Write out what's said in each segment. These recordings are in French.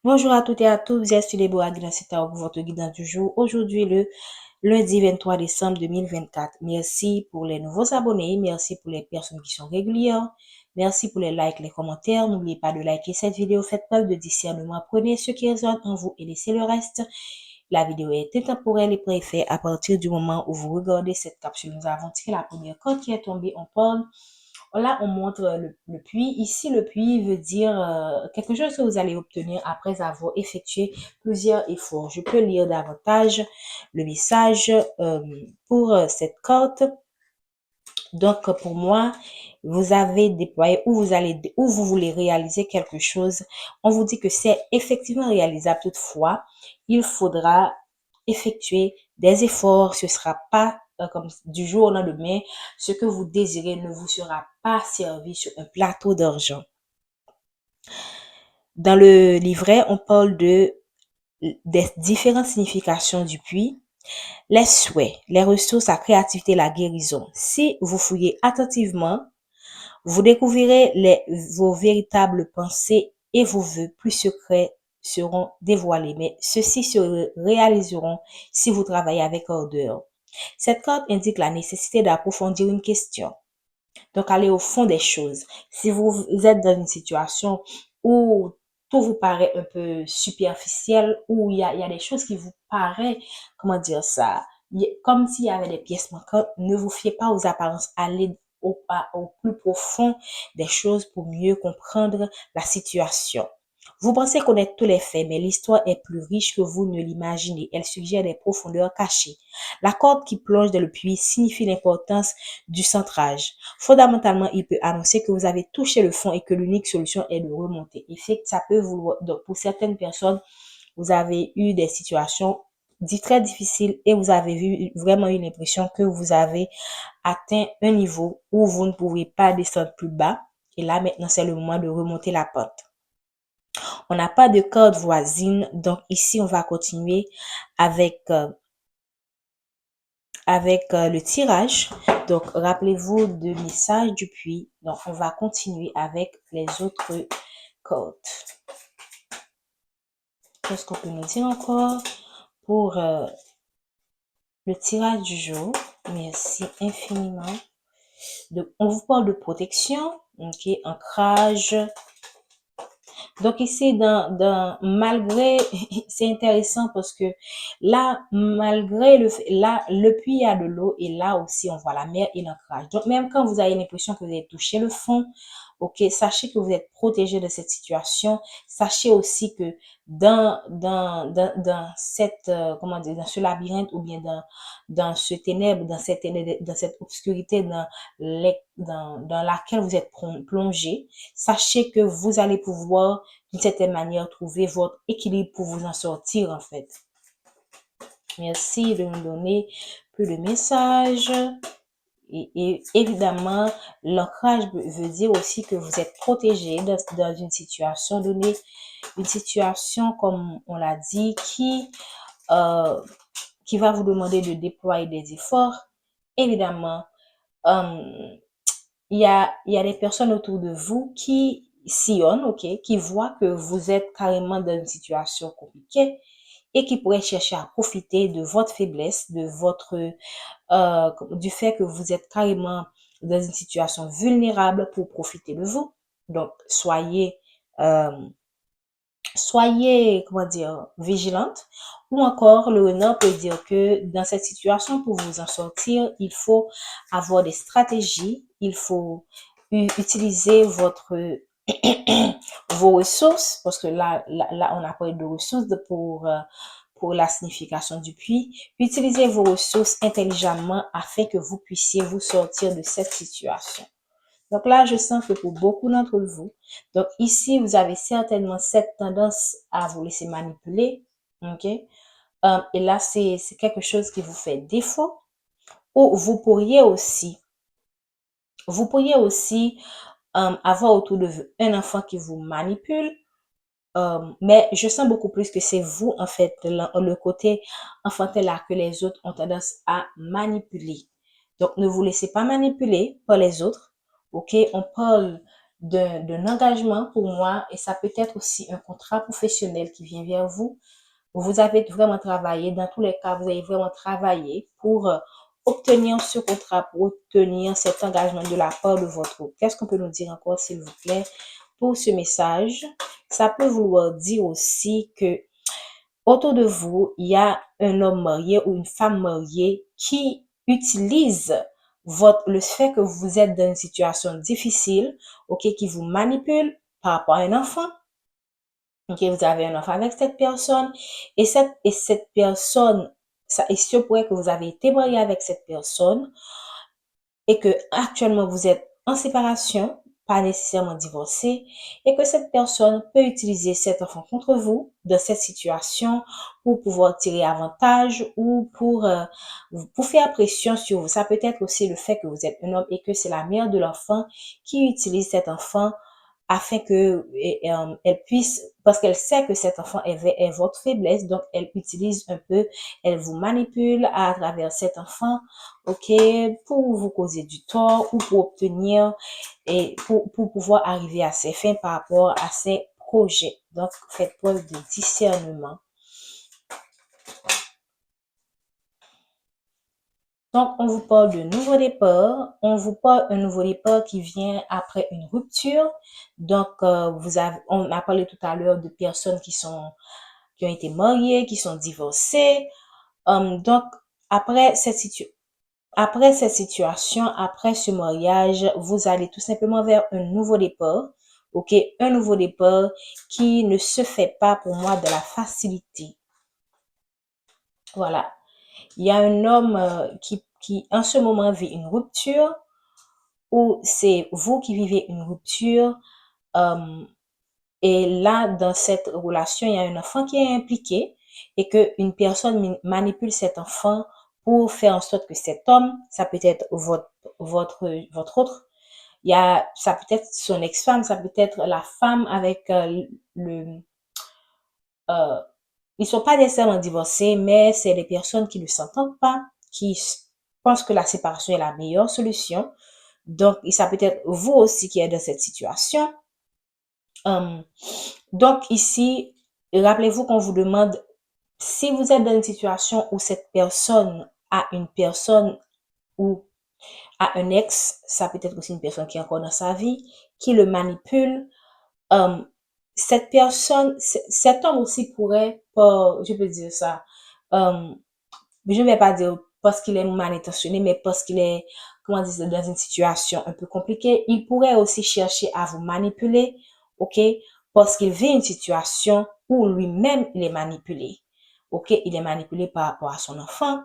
Bonjour à toutes et à tous, vous êtes sur les Bois Guidance pour votre guidance du jour. Aujourd'hui, le lundi 23 décembre 2024. Merci pour les nouveaux abonnés, merci pour les personnes qui sont régulières, merci pour les likes, les commentaires. N'oubliez pas de liker cette vidéo, faites preuve de discernement, prenez ce qui résonne en vous et laissez le reste. La vidéo est intemporelle et préfet à partir du moment où vous regardez cette capsule. Nous avons tiré la première carte qui est tombée en parle. Là, on montre le puits. Ici, le puits veut dire quelque chose que vous allez obtenir après avoir effectué plusieurs efforts. Je peux lire davantage le message pour cette carte. Donc, pour moi, vous avez déployé ou vous voulez réaliser quelque chose. On vous dit que c'est effectivement réalisable. Toutefois, il faudra effectuer des efforts. Ce sera pas comme du jour au lendemain. Ce que vous désirez ne vous sera pas servi sur un plateau d'argent. Dans le livret, on parle des différentes significations du puits. Les souhaits, les ressources, la créativité, la guérison. Si vous fouillez attentivement, vous découvrirez vos véritables pensées et vos vœux plus secrets seront dévoilés, mais ceux-ci se réaliseront si vous travaillez avec ardeur. Cette carte indique la nécessité d'approfondir une question. Donc, aller au fond des choses. Si vous êtes dans une situation où tout vous paraît un peu superficiel, où il y a des choses qui vous paraissent, comment dire ça, comme s'il y avait des pièces manquantes, ne vous fiez pas aux apparences. Allez au plus profond des choses pour mieux comprendre la situation. Vous pensez connaître tous les faits, mais l'histoire est plus riche que vous ne l'imaginez. Elle suggère des profondeurs cachées. La corde qui plonge dans le puits signifie l'importance du centrage. Fondamentalement, il peut annoncer que vous avez touché le fond et que l'unique solution est de remonter. Et fait que ça peut vouloir, donc pour certaines personnes, vous avez eu des situations très difficiles et vous avez vraiment eu l'impression que vous avez atteint un niveau où vous ne pouvez pas descendre plus bas. Et là, maintenant, c'est le moment de remonter la pente. On n'a pas de corde voisine, donc ici, on va continuer avec le tirage. Donc, rappelez-vous de message du puits. Donc, on va continuer avec les autres codes. Qu'est-ce qu'on peut nous dire encore pour le tirage du jour? Merci infiniment. Donc, on vous parle de protection, ok, ancrage. Donc ici, malgré, c'est intéressant parce que là, malgré le puits, il y a de l'eau et là aussi, on voit la mer et l'ancrage. Donc même quand vous avez l'impression que vous avez touché le fond, ok, sachez que vous êtes protégé de cette situation. Sachez aussi que dans cette, comment dire, dans ce labyrinthe ou bien dans ce ténèbre, dans cette obscurité, dans laquelle vous êtes plongé, sachez que vous allez pouvoir, d'une certaine manière, trouver votre équilibre pour vous en sortir, en fait. Merci de nous donner plus de messages. Et évidemment, l'ancrage veut dire aussi que vous êtes protégé dans une situation donnée, une situation, comme on l'a dit, qui va vous demander de déployer des efforts. Évidemment, il y a des personnes autour de vous qui sillonnent, ok, qui voient que vous êtes carrément dans une situation compliquée et qui pourraient chercher à profiter de votre faiblesse, du fait que vous êtes carrément dans une situation vulnérable pour profiter de vous. Donc, soyez, comment dire, vigilante. Ou encore, le renard peut dire que dans cette situation, pour vous en sortir, il faut avoir des stratégies, il faut utiliser vos ressources, parce que là, on a parlé de ressources pour la signification du puits. Utilisez vos ressources intelligemment afin que vous puissiez vous sortir de cette situation. Donc là, je sens que pour beaucoup d'entre vous, donc ici, vous avez certainement cette tendance à vous laisser manipuler, ok? Et là, c'est quelque chose qui vous fait défaut. Ou vous pourriez aussi avoir autour de vous un enfant qui vous manipule, mais je sens beaucoup plus que c'est vous, en fait, le côté enfantin là que les autres ont tendance à manipuler. Donc, ne vous laissez pas manipuler par les autres. Ok, on parle d'un engagement pour moi et ça peut être aussi un contrat professionnel qui vient vers vous. Vous avez vraiment travaillé, dans tous les cas, vous avez vraiment travaillé pour obtenir ce contrat, pour obtenir cet engagement de la part de votre groupe. Qu'est-ce qu'on peut nous dire encore, s'il vous plaît, pour ce message? Ça peut vouloir dire aussi que autour de vous, il y a un homme marié ou une femme mariée qui utilise le fait que vous êtes dans une situation difficile, ok, qui vous manipule par rapport à un enfant. Ok, vous avez un enfant avec cette personne et cette personne, il se pourrait que vous avez été marié avec cette personne et que actuellement vous êtes en séparation, pas nécessairement divorcé, et que cette personne peut utiliser cet enfant contre vous dans cette situation pour pouvoir tirer avantage ou pour faire pression sur vous. Ça peut être aussi le fait que vous êtes un homme et que c'est la mère de l'enfant qui utilise cet enfant afin que elle puisse, parce qu'elle sait que cet enfant est votre faiblesse, donc elle utilise un peu, elle vous manipule à travers cet enfant, ok, pour vous causer du tort ou pour obtenir et pour pouvoir arriver à ses fins par rapport à ses projets. Donc, faites preuve de discernement. Donc, on vous parle de nouveau départ. On vous parle d'un nouveau départ qui vient après une rupture. Donc, on a parlé tout à l'heure de personnes qui ont été mariées, qui sont divorcées. Donc, après cette situation, après ce mariage, vous allez tout simplement vers un nouveau départ. Ok, un nouveau départ qui ne se fait pas pour moi de la facilité. Voilà. Il y a un homme qui en ce moment vit une rupture ou c'est vous qui vivez une rupture et là, dans cette relation, il y a un enfant qui est impliqué et qu'une personne manipule cet enfant pour faire en sorte que cet homme, ça peut être votre autre, ça peut être son ex-femme, ça peut être la femme avec ils sont pas nécessairement divorcés, mais c'est des personnes qui ne s'entendent pas, qui pensent que la séparation est la meilleure solution. Donc, ça peut être vous aussi qui êtes dans cette situation. Donc, ici, rappelez-vous qu'on vous demande si vous êtes dans une situation où cette personne a une personne ou a un ex, ça peut être aussi une personne qui est encore dans sa vie, qui le manipule. Cette personne, cet homme aussi pourrait, je peux dire ça, je ne vais pas dire parce qu'il est mal intentionné, mais parce qu'il est, comment dire, dans une situation un peu compliquée, il pourrait aussi chercher à vous manipuler, ok, parce qu'il vit une situation où lui-même il est manipulé, ok, il est manipulé par rapport à son enfant.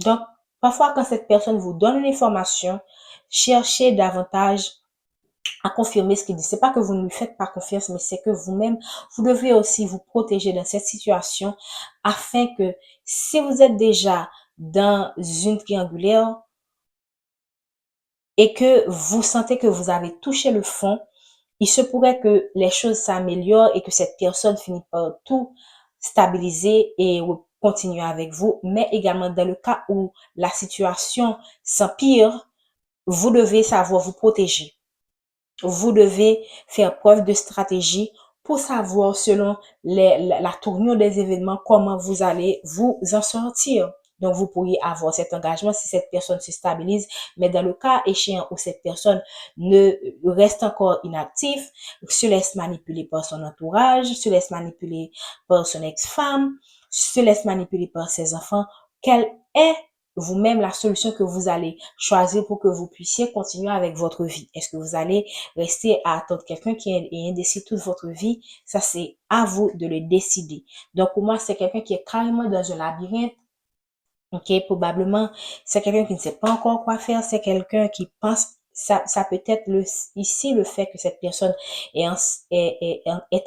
Donc, parfois quand cette personne vous donne une information, cherchez davantage à confirmer ce qu'il dit. C'est pas que vous ne lui faites pas confiance, mais c'est que vous-même, vous devez aussi vous protéger dans cette situation afin que si vous êtes déjà dans une triangulaire et que vous sentez que vous avez touché le fond, il se pourrait que les choses s'améliorent et que cette personne finit par tout stabiliser et continuer avec vous. Mais également dans le cas où la situation s'empire, vous devez savoir vous protéger. Vous devez faire preuve de stratégie pour savoir selon la tournure des événements comment vous allez vous en sortir. Donc, vous pourriez avoir cet engagement si cette personne se stabilise, mais dans le cas échéant où cette personne ne reste encore inactive, se laisse manipuler par son entourage, se laisse manipuler par son ex-femme, se laisse manipuler par ses enfants, quelle est vous-même la solution que vous allez choisir pour que vous puissiez continuer avec votre vie? Est-ce que vous allez rester à attendre quelqu'un qui est indécis toute votre vie? Ça, c'est à vous de le décider. Donc, pour moi, c'est quelqu'un qui est carrément dans un labyrinthe. Ok, probablement, c'est quelqu'un qui ne sait pas encore quoi faire. C'est quelqu'un qui pense, ça peut être ici le fait que cette personne est en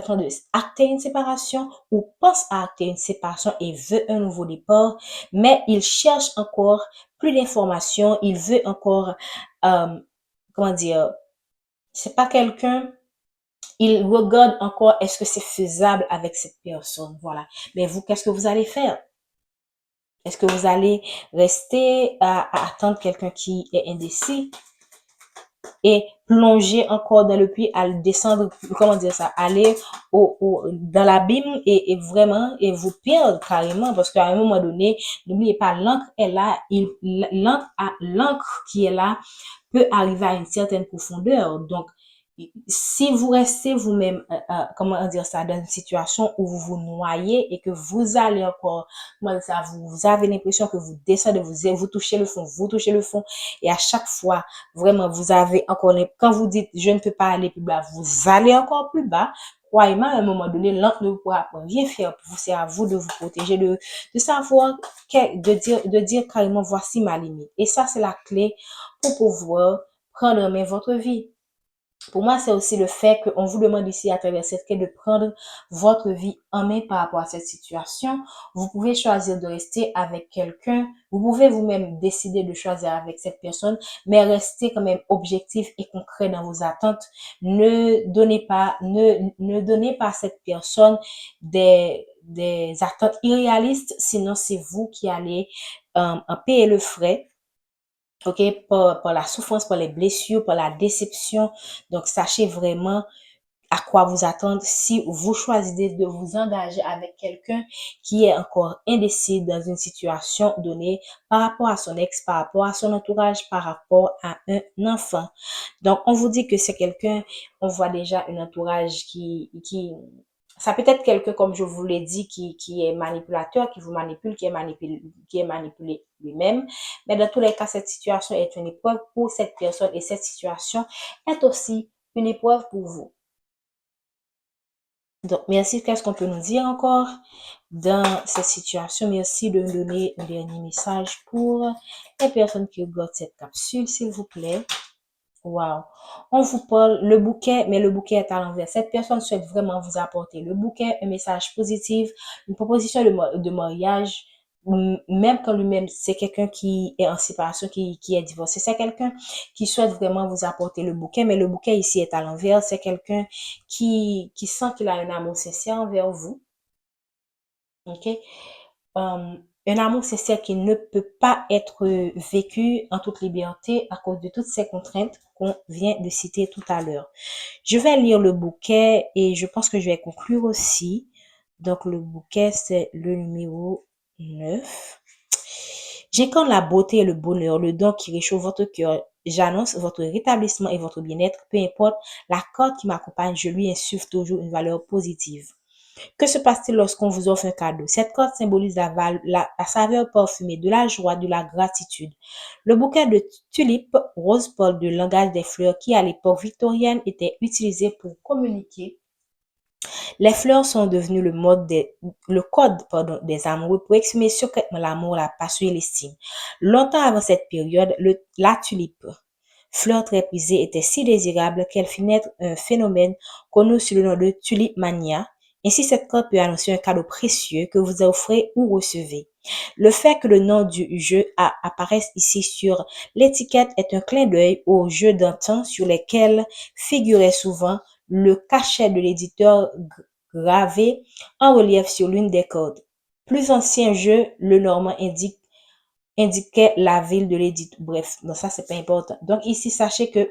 train de acter une séparation ou pense à acter une séparation et veut un nouveau départ, mais il cherche encore plus d'informations. Il veut encore, comment dire, c'est pas quelqu'un, il regarde encore est-ce que c'est faisable avec cette personne. Voilà. Mais vous, qu'est-ce que vous allez faire? Est-ce que vous allez rester à attendre quelqu'un qui est indécis? Et plonger encore dans le puits, à descendre, comment dire ça, aller dans l'abîme et vraiment, et vous perdre carrément, parce qu'à un moment donné, n'oubliez pas, l'encre est là, l'encre qui est là peut arriver à une certaine profondeur. Donc, si vous restez vous-même, comment dire ça, dans une situation où vous vous noyez et que vous allez encore, comment dire ça, vous avez l'impression que vous descendez, vous touchez le fond, et à chaque fois, vraiment, vous avez encore, quand vous dites, je ne peux pas aller plus bas, vous allez encore plus bas. Croyez-moi, à un moment donné, l'encre ne pourra rien faire pour vous. C'est à vous de vous protéger, de savoir, de dire carrément, voici ma limite. Et ça, c'est la clé pour pouvoir prendre en main votre vie. Pour moi, c'est aussi le fait qu'on vous demande ici à travers cette quête de prendre votre vie en main par rapport à cette situation. Vous pouvez choisir de rester avec quelqu'un. Vous pouvez vous-même décider de choisir avec cette personne, mais restez quand même objectif et concret dans vos attentes. Ne donnez pas à cette personne des attentes irréalistes, sinon c'est vous qui allez en payer le frais. OK, par la souffrance, par les blessures, par la déception. Donc, sachez vraiment à quoi vous attendre si vous choisissez de vous engager avec quelqu'un qui est encore indécis dans une situation donnée par rapport à son ex, par rapport à son entourage, par rapport à un enfant. Donc, on vous dit que c'est quelqu'un, on voit déjà un entourage ça peut être quelqu'un, comme je vous l'ai dit, qui est manipulateur, qui vous manipule, qui est manipulé lui-même. Mais dans tous les cas, cette situation est une épreuve pour cette personne et cette situation est aussi une épreuve pour vous. Donc, merci. Qu'est-ce qu'on peut nous dire encore dans cette situation? Merci de nous donner un dernier message pour les personnes qui regardent cette capsule, s'il vous plaît. Wow. On vous parle le bouquet, mais le bouquet est à l'envers. Cette personne souhaite vraiment vous apporter le bouquet, un message positif, une proposition de mariage, même quand lui-même, c'est quelqu'un qui est en séparation, qui est divorcé. C'est quelqu'un qui souhaite vraiment vous apporter le bouquet, mais le bouquet ici est à l'envers. C'est quelqu'un qui sent qu'il a un amour sincère envers vous. OK? Un amour sincère qui ne peut pas être vécu en toute liberté à cause de toutes ces contraintes qu'on vient de citer tout à l'heure. Je vais lire le bouquet et je pense que je vais conclure aussi. Donc, le bouquet, c'est le numéro 9. J'incarne la beauté et le bonheur, le don qui réchauffe votre cœur. J'annonce votre rétablissement et votre bien-être. Peu importe la corde qui m'accompagne, je lui insuffle toujours une valeur positive. Que se passe-t-il lorsqu'on vous offre un cadeau? Cette corde symbolise la saveur parfumée de la joie, de la gratitude. Le bouquet de tulipes rose pâle de langage des fleurs qui, à l'époque victorienne, était utilisé pour communiquer. Les fleurs sont devenues le code, des amoureux pour exprimer secrètement l'amour, la passion et l'estime. Longtemps avant cette période, la tulipe, fleur très prisée, était si désirable qu'elle fit naître un phénomène connu sous le nom de tulipe mania. Ainsi, cette corde peut annoncer un cadeau précieux que vous offrez ou recevez. Le fait que le nom du jeu apparaisse ici sur l'étiquette est un clin d'œil aux jeux d'antan sur lesquels figurait souvent le cachet de l'éditeur gravé en relief sur l'une des cordes. Plus ancien jeu, le normand indiquait la ville de l'éditeur. Bref, donc ça, c'est pas important. Donc ici, sachez que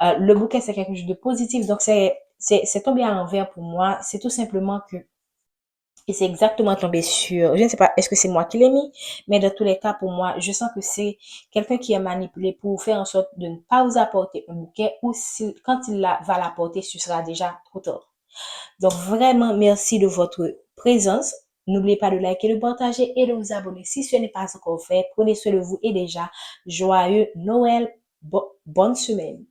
le bouquet, c'est quelque chose de positif. Donc c'est tombé à l'envers pour moi. C'est tout simplement que et c'est exactement tombé sur, je ne sais pas, est-ce que c'est moi qui l'ai mis, mais dans tous les cas, pour moi, je sens que c'est quelqu'un qui est manipulé pour faire en sorte de ne pas vous apporter un bouquet ou quand il va l'apporter, ce sera déjà trop tard. Donc, vraiment, merci de votre présence. N'oubliez pas de liker, de partager et de vous abonner si ce n'est pas encore fait. Prenez soin de vous et déjà, joyeux Noël. Bonne semaine.